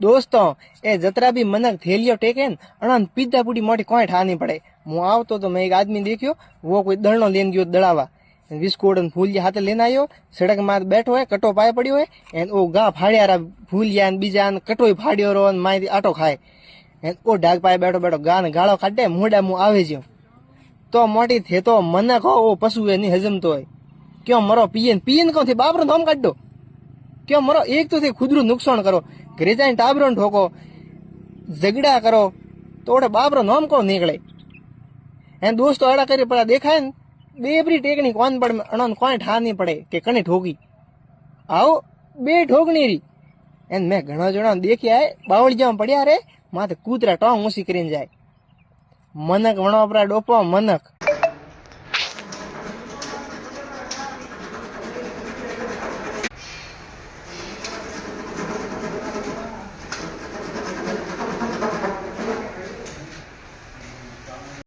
दोस्तों ए जतरा भी मनक थेलियो टेके न अणन पीधा पूरी मोटी कोई ठा नहीं पड़े। हूँ आवतो तो मैं एक आदमी देखियो वो कोई दड़नो लेन गयो दड़ावा बिस्कुट फूलिया हाथे लेने आयो सड़क में बैठो है कटो पाए पड़ियो है एन ओ गा फाड़िया रा फूलिया बीजा कटोई फाड़ियो रो माई आटो खाए एन ओ ढाक पाए बैठो बैठो गान गाड़ो काटे मोड़ा मुँह आवे ज्यो तो मोटी थे तो मनक हो ओ पशु है नहीं हजम तो है क्यों मरो पियन पियन कौन थे बाप रो नाम काट दो क्यों मरो एक तो थे खुदरू नुकसान करो घरे जाए टाबरो ठोको झगड़ा करो तो ओटे बाप रो नाम कौन निकले एन दोस्तों अड़ा करे पड़ा देखा है बेबरी टेकनी कौन पड़ में अणन कोई ठा नहीं पड़े के कने ठोकी आओ बे ठोकनी री एन मैं घणो जणो देखिया है बावळिया पड़िया रे माथे कूतरा टोंग ऊसी करीने जाए मनक वणोपरा डोपो मनक